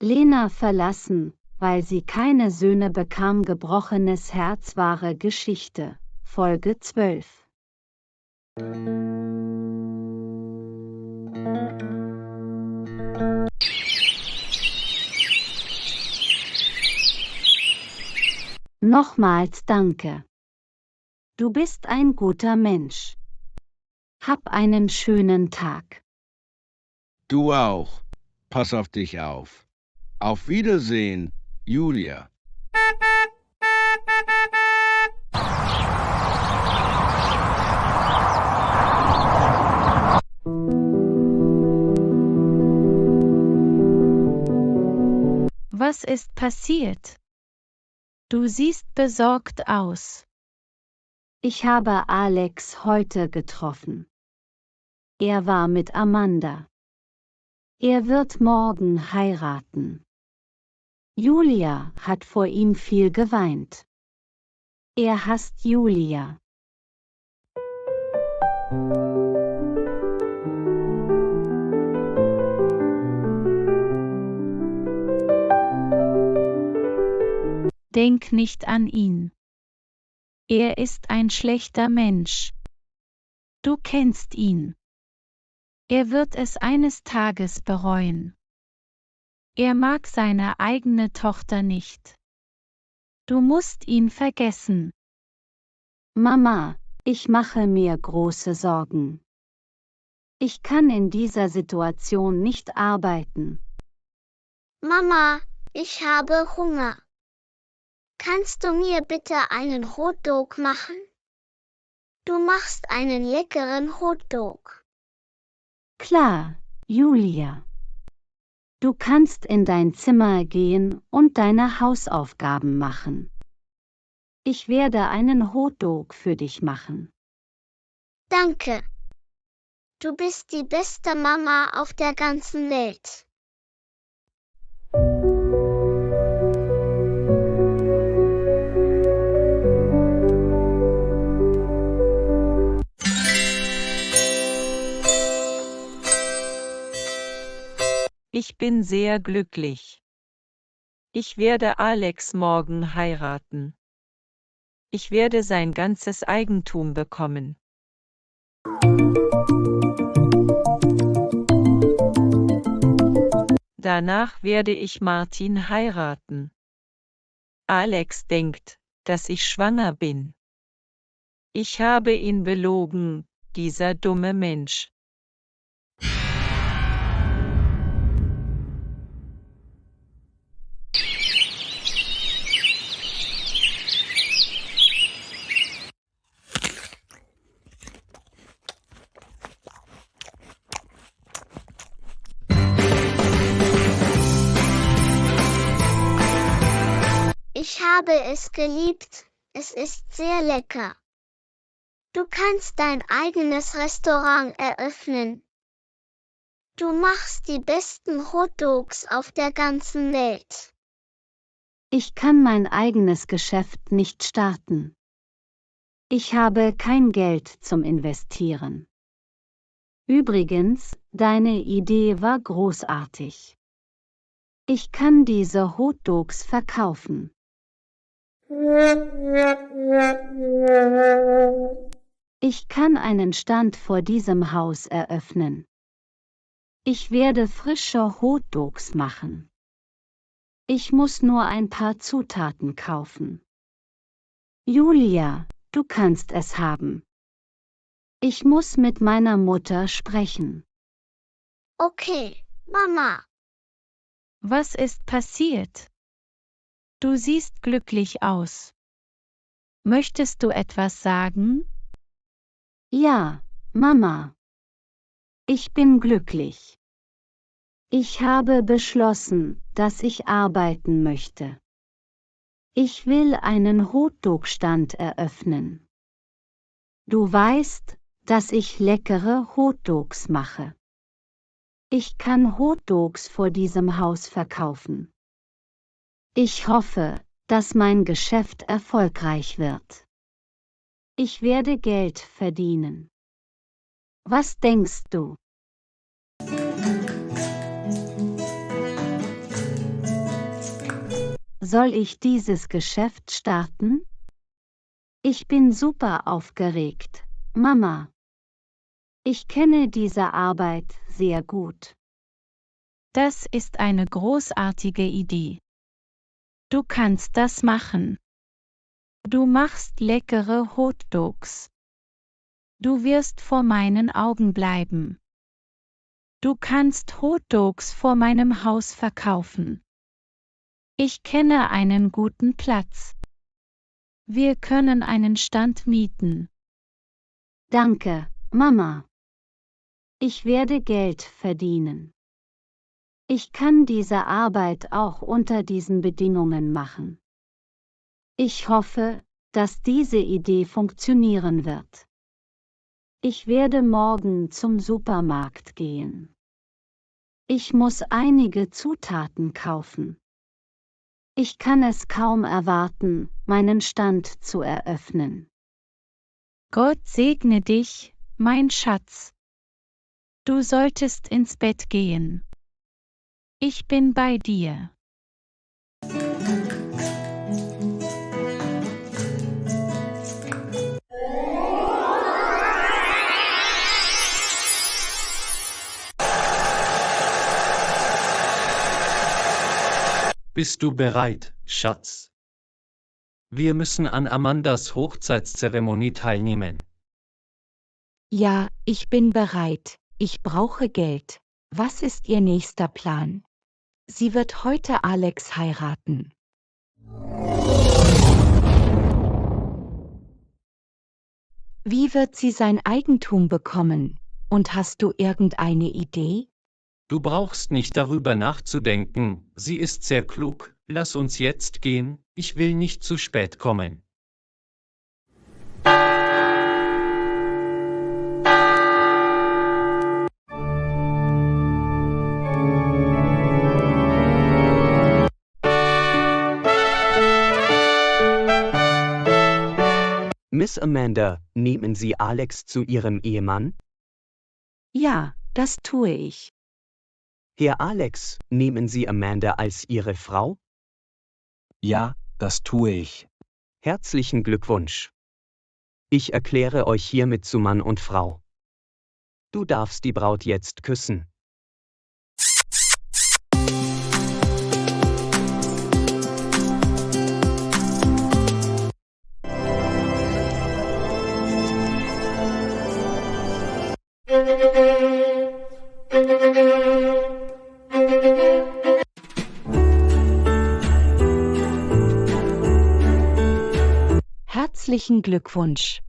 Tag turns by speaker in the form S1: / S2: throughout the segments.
S1: Lena verlassen, weil sie keine Söhne bekam. Gebrochenes Herz. Wahre Geschichte. Folge 12. Nochmals danke. Du bist ein guter Mensch. Hab einen schönen Tag.
S2: Du auch. Pass auf dich auf. Auf Wiedersehen, Julia.
S3: Was ist passiert? Du siehst besorgt aus.
S1: Ich habe Alex heute getroffen. Er war mit Amanda. Er wird morgen heiraten. Julia hat vor ihm viel geweint. Er hasst Julia.
S3: Denk nicht an ihn. Er ist ein schlechter Mensch. Du kennst ihn. Er wird es eines Tages bereuen. Er mag seine eigene Tochter nicht. Du musst ihn vergessen.
S1: Mama, ich mache mir große Sorgen. Ich kann in dieser Situation nicht arbeiten.
S4: Mama, ich habe Hunger. Kannst du mir bitte einen Hotdog machen? Du machst einen leckeren Hotdog.
S1: Klar, Julia. Du kannst in dein Zimmer gehen und deine Hausaufgaben machen. Ich werde einen Hotdog für dich machen.
S4: Danke. Du bist die beste Mama auf der ganzen Welt.
S5: Ich bin sehr glücklich. Ich werde Alex morgen heiraten. Ich werde sein ganzes Eigentum bekommen. Danach werde ich Martin heiraten. Alex denkt, dass ich schwanger bin. Ich habe ihn belogen, dieser dumme Mensch.
S4: Ich habe es geliebt, es ist sehr lecker. Du kannst dein eigenes Restaurant eröffnen. Du machst die besten Hotdogs auf der ganzen Welt.
S1: Ich kann mein eigenes Geschäft nicht starten. Ich habe kein Geld zum Investieren. Übrigens, deine Idee war großartig. Ich kann diese Hotdogs verkaufen. Ich kann einen Stand vor diesem Haus eröffnen. Ich werde frische Hotdogs machen. Ich muss nur ein paar Zutaten kaufen. Julia, du kannst es haben. Ich muss mit meiner Mutter sprechen.
S4: Okay, Mama.
S3: Was ist passiert? Du siehst glücklich aus. Möchtest du etwas sagen?
S1: Ja, Mama. Ich bin glücklich. Ich habe beschlossen, dass ich arbeiten möchte. Ich will einen Hotdog-Stand eröffnen. Du weißt, dass ich leckere Hotdogs mache. Ich kann Hotdogs vor diesem Haus verkaufen. Ich hoffe, dass mein Geschäft erfolgreich wird. Ich werde Geld verdienen. Was denkst du? Soll ich dieses Geschäft starten? Ich bin super aufgeregt, Mama. Ich kenne diese Arbeit sehr gut.
S3: Das ist eine großartige Idee. Du kannst das machen. Du machst leckere Hotdogs. Du wirst vor meinen Augen bleiben. Du kannst Hotdogs vor meinem Haus verkaufen. Ich kenne einen guten Platz. Wir können einen Stand mieten.
S1: Danke, Mama. Ich werde Geld verdienen. Ich kann diese Arbeit auch unter diesen Bedingungen machen. Ich hoffe, dass diese Idee funktionieren wird. Ich werde morgen zum Supermarkt gehen. Ich muss einige Zutaten kaufen. Ich kann es kaum erwarten, meinen Stand zu eröffnen.
S3: Gott segne dich, mein Schatz. Du solltest ins Bett gehen. Ich bin bei dir.
S6: Bist du bereit, Schatz? Wir müssen an Amandas Hochzeitszeremonie teilnehmen.
S7: Ja, ich bin bereit. Ich brauche Geld. Was ist Ihr nächster Plan? Sie wird heute Alex heiraten. Wie wird sie sein Eigentum bekommen? Und hast du irgendeine Idee?
S6: Du brauchst nicht darüber nachzudenken, sie ist sehr klug. Lass uns jetzt gehen, ich will nicht zu spät kommen.
S8: Miss Amanda, nehmen Sie Alex zu Ihrem Ehemann?
S7: Ja, das tue ich.
S8: Herr Alex, nehmen Sie Amanda als Ihre Frau?
S9: Ja, das tue ich.
S8: Herzlichen Glückwunsch. Ich erkläre euch hiermit zu Mann und Frau. Du darfst die Braut jetzt küssen.
S7: Herzlichen Glückwunsch.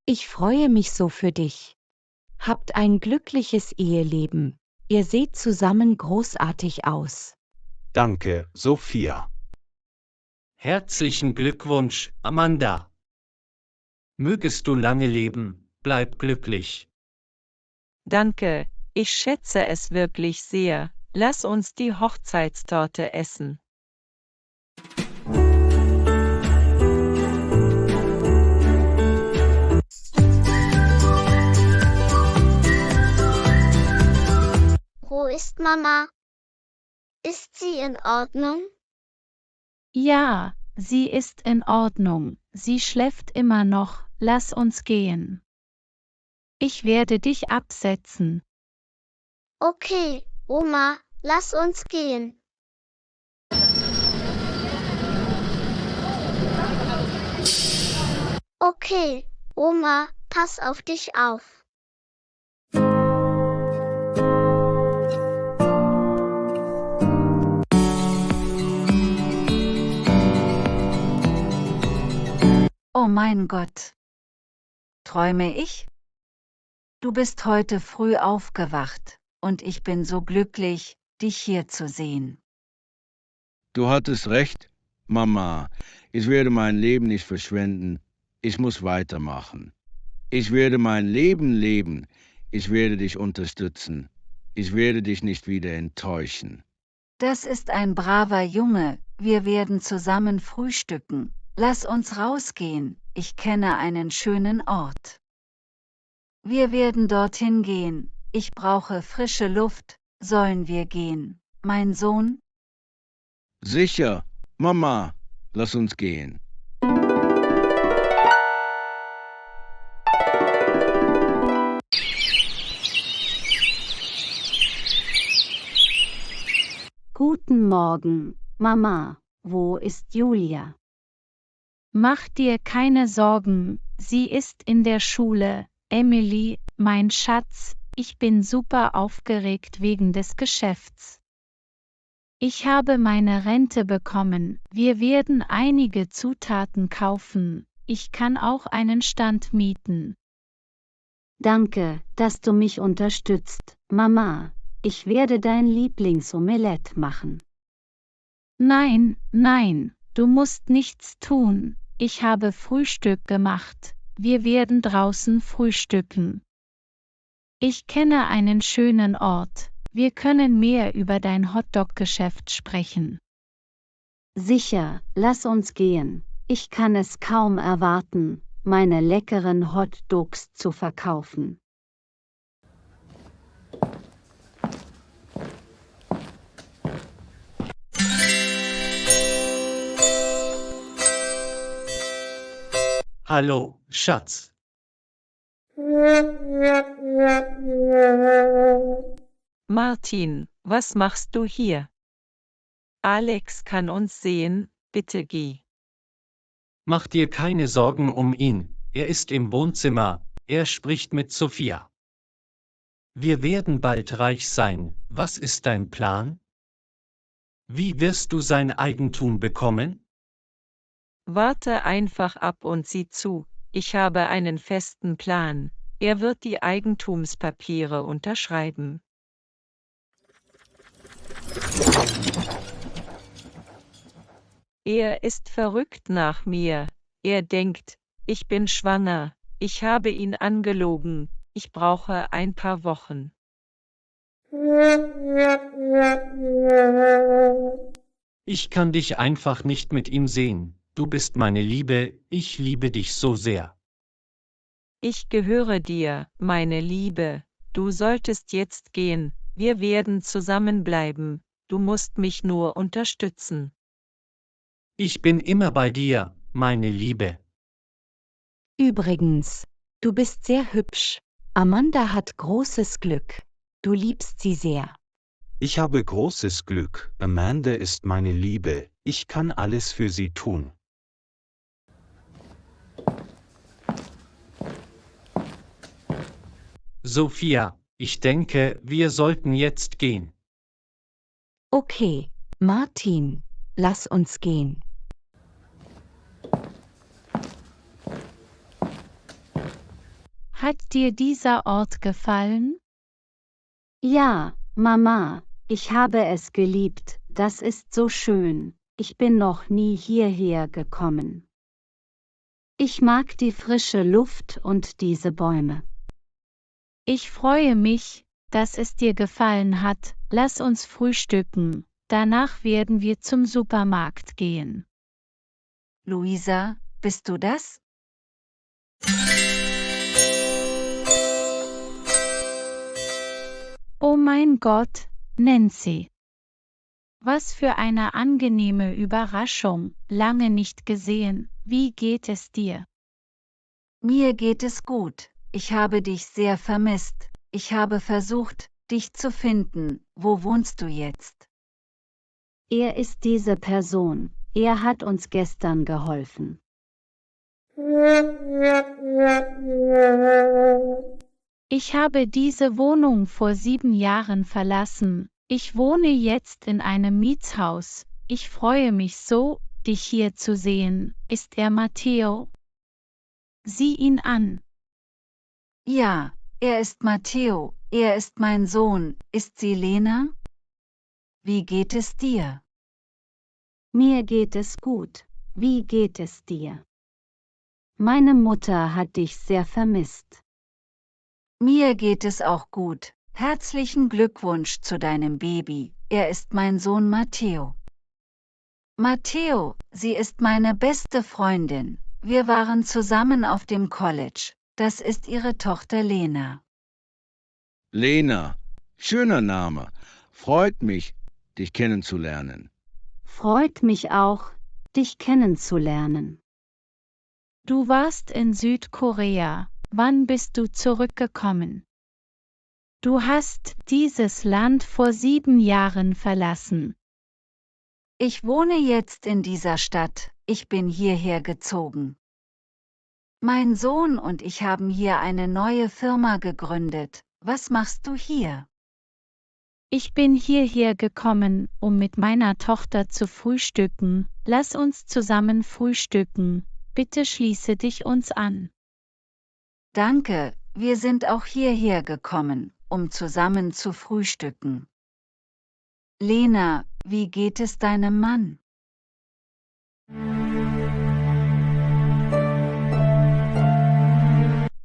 S7: Ich freue mich so für dich. Habt ein glückliches Eheleben. Ihr seht zusammen großartig aus.
S9: Danke, Sophia.
S6: Herzlichen Glückwunsch, Amanda. Mögest du lange leben, bleib glücklich.
S5: Danke, ich schätze es wirklich sehr. Lass uns die Hochzeitstorte essen.
S4: Wo ist Mama? Ist sie in Ordnung?
S3: Ja, sie ist in Ordnung. Sie schläft immer noch. Lass uns gehen. Ich werde dich absetzen.
S4: Okay, Oma, lass uns gehen. Okay, Oma, pass auf dich auf.
S1: Oh mein Gott. Träume ich? Du bist heute früh aufgewacht, und ich bin so glücklich, dich hier zu sehen.
S2: Du hattest recht, Mama. Ich werde mein Leben nicht verschwenden. Ich muss weitermachen. Ich werde mein Leben leben. Ich werde dich unterstützen. Ich werde dich nicht wieder enttäuschen.
S1: Das ist ein braver Junge. Wir werden zusammen frühstücken. Lass uns rausgehen. Ich kenne einen schönen Ort. Wir werden dorthin gehen. Ich brauche frische Luft. Sollen wir gehen, mein Sohn?
S2: Sicher, Mama, lass uns gehen.
S1: Guten Morgen, Mama. Wo ist Julia?
S3: Mach dir keine Sorgen, sie ist in der Schule. Emily, mein Schatz, ich bin super aufgeregt wegen des Geschäfts. Ich habe meine Rente bekommen, wir werden einige Zutaten kaufen, ich kann auch einen Stand mieten.
S1: Danke, dass du mich unterstützt, Mama. Ich werde dein Lieblingsomelett machen.
S3: Nein, nein, du musst nichts tun, ich habe Frühstück gemacht, wir werden draußen frühstücken. Ich kenne einen schönen Ort, wir können mehr über dein Hotdog-Geschäft sprechen.
S1: Sicher, lass uns gehen. Ich kann es kaum erwarten, meine leckeren Hotdogs zu verkaufen.
S6: Hallo, Schatz.
S5: Martin, was machst du hier? Alex kann uns sehen, bitte geh.
S6: Mach dir keine Sorgen um ihn, er ist im Wohnzimmer, er spricht mit Sophia. Wir werden bald reich sein, was ist dein Plan? Wie wirst du sein Eigentum bekommen?
S5: Warte einfach ab und sieh zu, ich habe einen festen Plan, er wird die Eigentumspapiere unterschreiben. Er ist verrückt nach mir, er denkt, ich bin schwanger, ich habe ihn angelogen, ich brauche ein paar Wochen.
S6: Ich kann dich einfach nicht mit ihm sehen, du bist meine Liebe, ich liebe dich so sehr.
S5: Ich gehöre dir, meine Liebe, du solltest jetzt gehen, wir werden zusammenbleiben, du musst mich nur unterstützen.
S6: Ich bin immer bei dir, meine Liebe.
S7: Übrigens, du bist sehr hübsch. Amanda hat großes Glück. Du liebst sie sehr.
S9: Ich habe großes Glück, Amanda ist meine Liebe, ich kann alles für sie tun.
S6: Sophia, ich denke, wir sollten jetzt gehen.
S7: Okay, Martin, lass uns gehen.
S3: Hat dir dieser Ort gefallen?
S1: Ja, Mama, ich habe es geliebt, das ist so schön, ich bin noch nie hierher gekommen. Ich mag die frische Luft und diese Bäume.
S3: Ich freue mich, dass es dir gefallen hat, lass uns frühstücken, danach werden wir zum Supermarkt gehen.
S1: Luisa, bist du das?
S3: Oh mein Gott, Nancy. Was für eine angenehme Überraschung, lange nicht gesehen, wie geht es dir?
S1: Mir geht es gut, ich habe dich sehr vermisst, ich habe versucht, dich zu finden, wo wohnst du jetzt? Er ist diese Person, er hat uns gestern geholfen.
S3: Ich habe diese Wohnung vor 7 Jahren verlassen, ich wohne jetzt in einem Mietshaus, ich freue mich so, dich hier zu sehen, ist er Matteo? Sieh ihn an.
S1: Ja, er ist Matteo, er ist mein Sohn, ist sie Lena? Wie geht es dir? Mir geht es gut, wie geht es dir? Meine Mutter hat dich sehr vermisst. Mir geht es auch gut, herzlichen Glückwunsch zu deinem Baby, er ist mein Sohn Matteo. Matteo, sie ist meine beste Freundin, wir waren zusammen auf dem College, das ist ihre Tochter Lena.
S2: Lena, schöner Name. Freut mich, dich kennenzulernen.
S1: Freut mich auch, dich kennenzulernen.
S3: Du warst in Südkorea. Wann bist du zurückgekommen? Du hast dieses Land vor 7 Jahren verlassen.
S1: Ich wohne jetzt in dieser Stadt, ich bin hierher gezogen. Mein Sohn und ich haben hier eine neue Firma gegründet. Was machst du hier?
S3: Ich bin hierher gekommen, um mit meiner Tochter zu frühstücken. Lass uns zusammen frühstücken. Bitte schließe dich uns an.
S1: Danke, wir sind auch hierher gekommen, um zusammen zu frühstücken. Lena, wie geht es deinem Mann?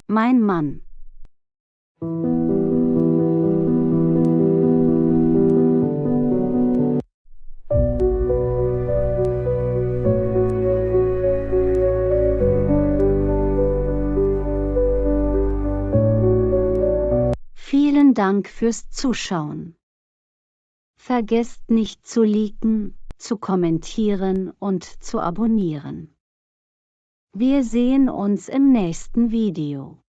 S1: Mein Mann. Vielen Dank fürs Zuschauen. Vergesst nicht zu liken, zu kommentieren und zu abonnieren. Wir sehen uns im nächsten Video.